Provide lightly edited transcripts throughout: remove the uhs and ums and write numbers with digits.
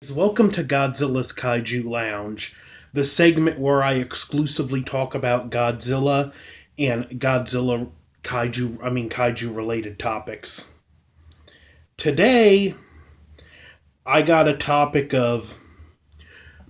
Welcome to Godzilla's Kaiju Lounge, the segment where I exclusively talk about Godzilla and kaiju related topics. Today, I got a topic of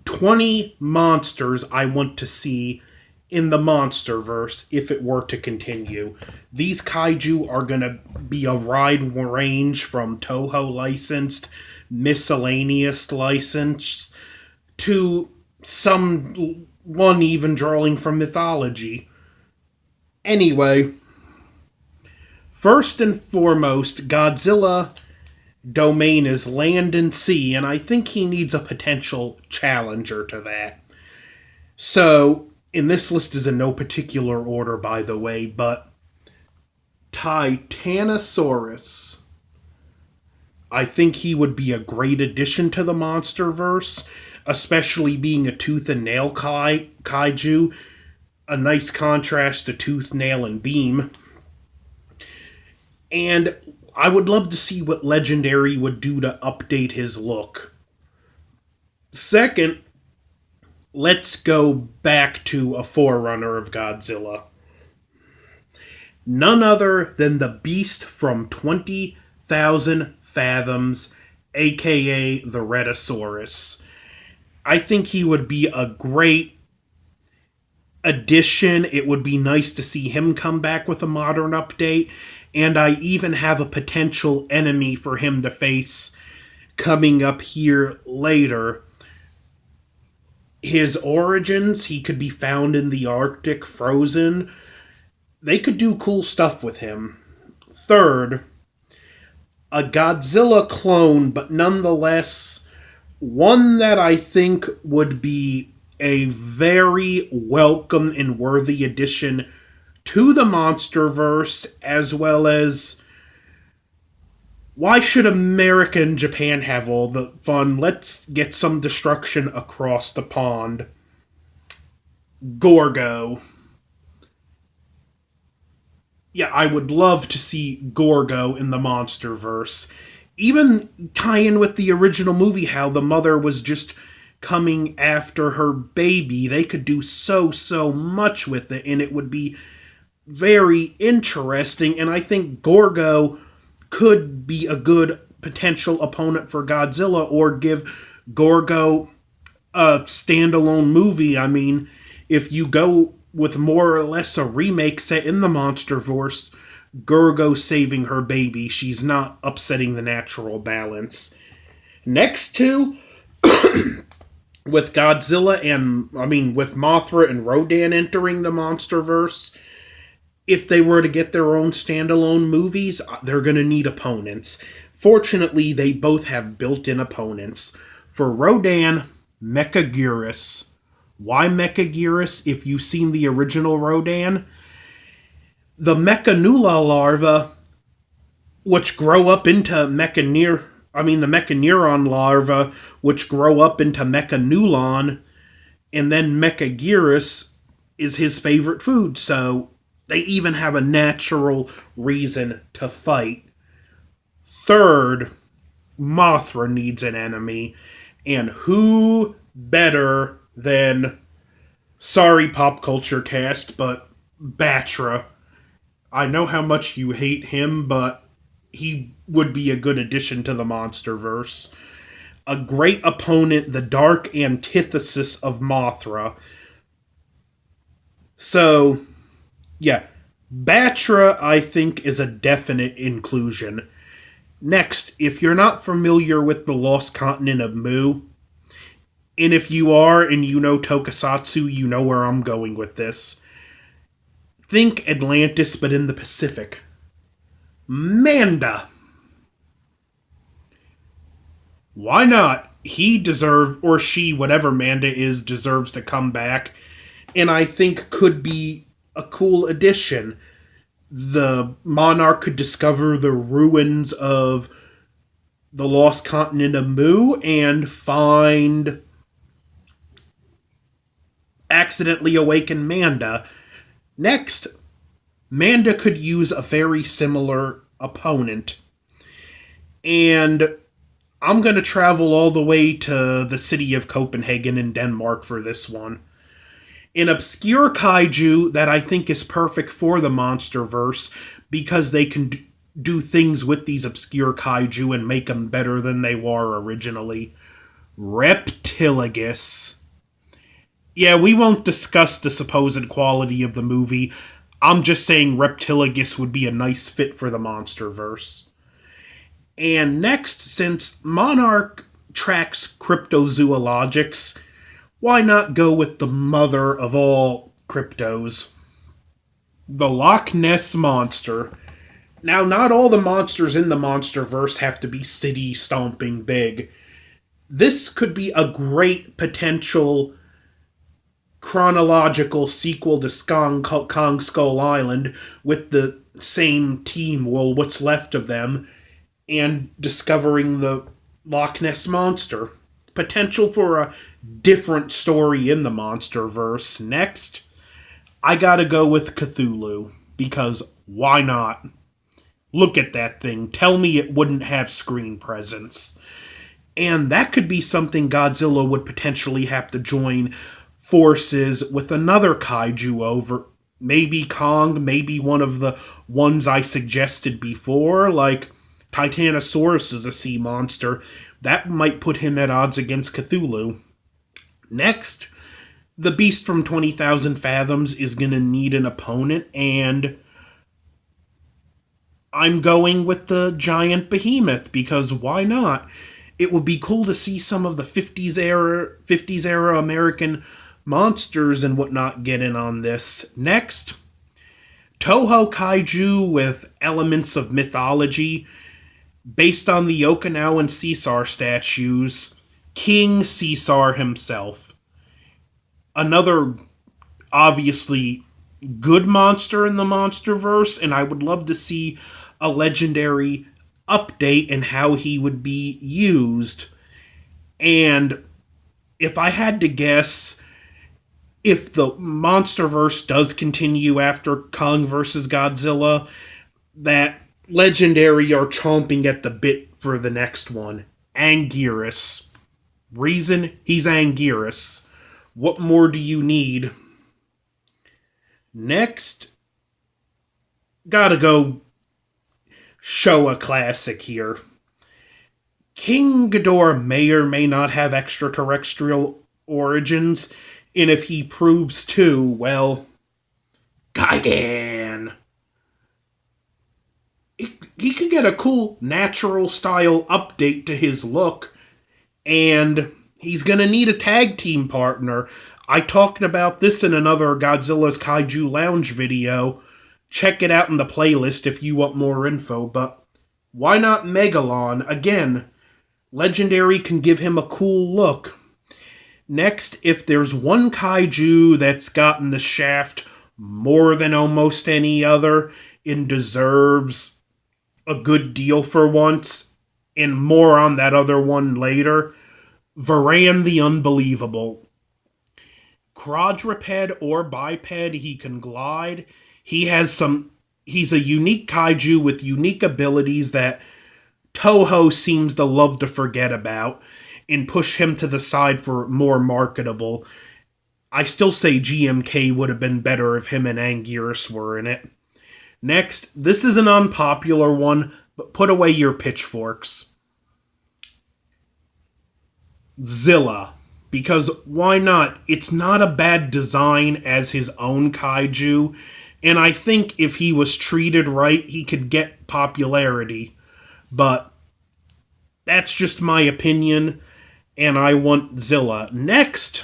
20 monsters I want to see in the monsterverse if it were to continue. These kaiju are going to be a wide range from Toho licensed, miscellaneous license to some one even drawing from mythology. Anyway, first and foremost, Godzilla domain is land and sea, and I think he needs a potential challenger to that. So, in this list is in no particular order, by the way, but Titanosaurus. I think he would be a great addition to the Monsterverse, especially being a tooth and nail kaiju. A nice contrast to tooth, nail, and beam. And I would love to see what Legendary would do to update his look. Second, let's go back to a forerunner of Godzilla. None other than the beast from 20,000 Fathoms, aka the Rhedosaurus. I think he would be a great addition. It would be nice to see him come back with a modern update, and I even have a potential enemy for him to face coming up here later. His origins, he could be found in the Arctic, frozen. They could do cool stuff with him. Third, a Godzilla clone, but nonetheless one that I think would be a very welcome and worthy addition to the Monsterverse, as well as why should America and Japan have all the fun? Let's get some destruction across the pond. Gorgo. Yeah, I would love to see Gorgo in the Monsterverse. Even tie in with the original movie, how the mother was just coming after her baby. They could do so much with it, and it would be very interesting. And I think Gorgo could be a good potential opponent for Godzilla, or give Gorgo a standalone movie. I mean, if you go with more or less a remake set in the Monsterverse, Gorgo saving her baby, she's not upsetting the natural balance. Next to, with Godzilla with Mothra and Rodan entering the Monsterverse, if they were to get their own standalone movies, they're going to need opponents. Fortunately, they both have built-in opponents. For Rodan, Mechaguirus. Why Mechaguirus? If you've seen the original Rodan, the Mechanula larvae, which grow up into the Mechaneuron larvae, which grow up into Mechanulon, and then Mechaguirus is his favorite food, so they even have a natural reason to fight. Third, Mothra needs an enemy, and who better than, sorry pop culture cast, but Batra. I know how much you hate him, but he would be a good addition to the Monsterverse. A great opponent, the dark antithesis of Mothra. So, yeah, Batra, I think, is a definite inclusion. Next, if you're not familiar with the Lost Continent of Mu, and if you are and you know Tokusatsu, you know where I'm going with this. Think Atlantis, but in the Pacific. Manda. Why not? He deserves, or she, whatever Manda is, deserves to come back, and I think could be a cool addition. The monarch could discover the ruins of the Lost Continent of Mu and find accidentally awaken Manda. Next, Manda could use a very similar opponent. And I'm going to travel all the way to the city of Copenhagen in Denmark for this one. An obscure kaiju that I think is perfect for the MonsterVerse because they can do things with these obscure kaiju and make them better than they were originally. Reptilicus. Yeah, we won't discuss the supposed quality of the movie. I'm just saying Reptilicus would be a nice fit for the MonsterVerse. And next, since Monarch tracks cryptozoologics, why not go with the mother of all cryptos? The Loch Ness Monster. Now, not all the monsters in the MonsterVerse have to be city stomping big. This could be a great potential chronological sequel to Kong Skull Island with the same team, well, what's left of them, and discovering the Loch Ness Monster. Potential for a different story in the MonsterVerse. Next, I gotta go with Cthulhu, because why not? Look at that thing. Tell me it wouldn't have screen presence. And that could be something Godzilla would potentially have to join forces with another kaiju over. Maybe Kong, maybe one of the ones I suggested before, like Titanosaurus is a sea monster. That might put him at odds against Cthulhu. Next, the beast from 20,000 Fathoms is going to need an opponent, and I'm going with the giant behemoth, because why not? It would be cool to see some of the 50s era American monsters and whatnot get in on this. Next, Toho Kaiju with elements of mythology based on the Okinawan Caesar statues, King Caesar himself. Another obviously good monster in the MonsterVerse, and I would love to see a legendary update and how he would be used. And if I had to guess, if the MonsterVerse does continue after Kong vs. Godzilla, that Legendary are chomping at the bit for the next one. Anguirus. Reason? He's Anguirus. What more do you need? Next, gotta go Showa classic here. King Ghidorah may or may not have extraterrestrial origins, and if he proves to, well, Gigan. He could get a cool natural style update to his look, and he's gonna need a tag team partner. I talked about this in another Godzilla's Kaiju Lounge video. Check it out in the playlist if you want more info, but why not Megalon? Again, Legendary can give him a cool look. Next, if there's one kaiju that's gotten the shaft more than almost any other and deserves a good deal for once, and more on that other one later, Varan the Unbelievable. Quadruped or biped, he can glide. He's a unique kaiju with unique abilities that Toho seems to love to forget about and push him to the side for more marketable. I still say GMK would have been better if him and Anguirus were in it. Next, this is an unpopular one, but put away your pitchforks. Zilla. Because why not? It's not a bad design as his own kaiju, and I think if he was treated right, he could get popularity. But that's just my opinion, and I want Zilla. Next,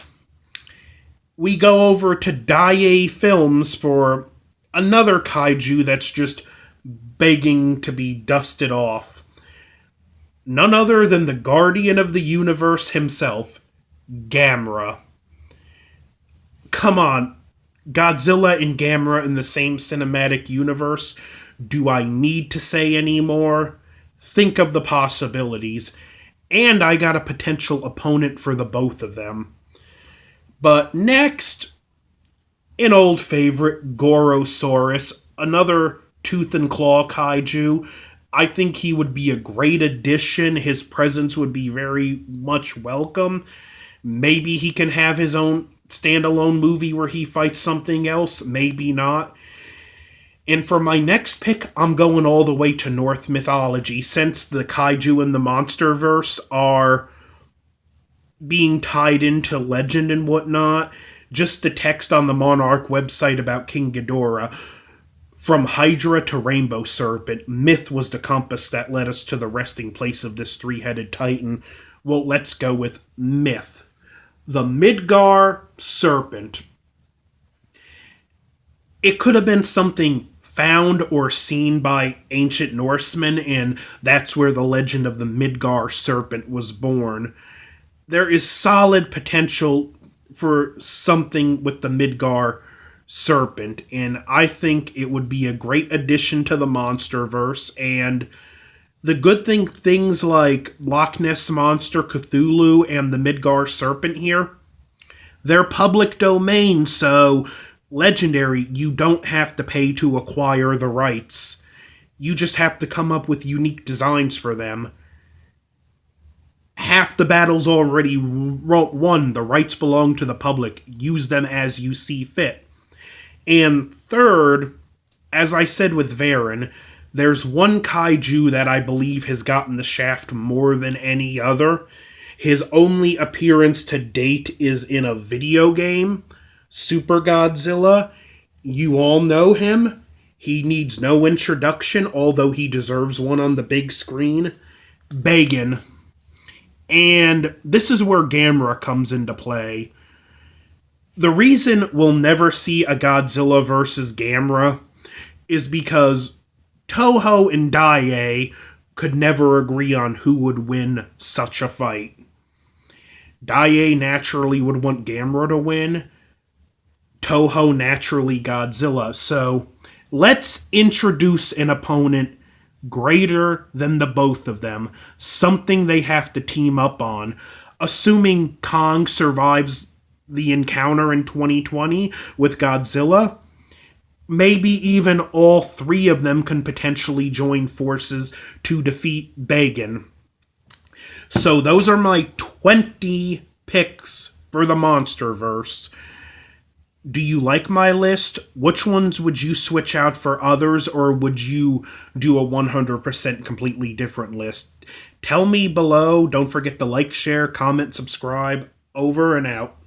we go over to Daiei Films for another kaiju that's just begging to be dusted off. None other than the Guardian of the Universe himself, Gamera. Come on, Godzilla and Gamera in the same cinematic universe. Do I need to say any more? Think of the possibilities. And I got a potential opponent for the both of them. But next, an old favorite, Gorosaurus, another tooth and claw kaiju. I think he would be a great addition. His presence would be very much welcome. Maybe he can have his own standalone movie where he fights something else. Maybe not. And for my next pick, I'm going all the way to Norse mythology, since the kaiju and the monsterverse are being tied into legend and whatnot. Just the text on the Monarch website about King Ghidorah. From Hydra to Rainbow Serpent, myth was the compass that led us to the resting place of this three-headed titan. Well, let's go with myth. The Midgar serpent. It could have been something found or seen by ancient Norsemen, and that's where the legend of the Midgar serpent was born. There is solid potential for something with the Midgar serpent, and I think it would be a great addition to the monsterverse. And the good thing, things like Loch Ness Monster, Cthulhu, and the Midgar serpent here, they're public domain, so Legendary, you don't have to pay to acquire the rights. You just have to come up with unique designs for them. Half the battle's already won. The rights belong to the public. Use them as you see fit. And third, as I said with Varen, there's one kaiju that I believe has gotten the shaft more than any other. His only appearance to date is in a video game, Super Godzilla. You all know him. He needs no introduction, although he deserves one on the big screen. Bagan. And this is where Gamera comes into play. The reason we'll never see a Godzilla versus Gamera is because Toho and Daiei could never agree on who would win such a fight. Daiei naturally would want Gamera to win. Toho naturally Godzilla. So let's introduce an opponent greater than the both of them. Something they have to team up on. Assuming Kong survives the encounter in 2020 with Godzilla, maybe even all three of them can potentially join forces to defeat Bagan. So those are my 20 picks for the Monsterverse. Do you like my list? Which ones would you switch out for others, or would you do a 100% completely different list? Tell me below. Don't forget to like, share, comment, subscribe. Over and out.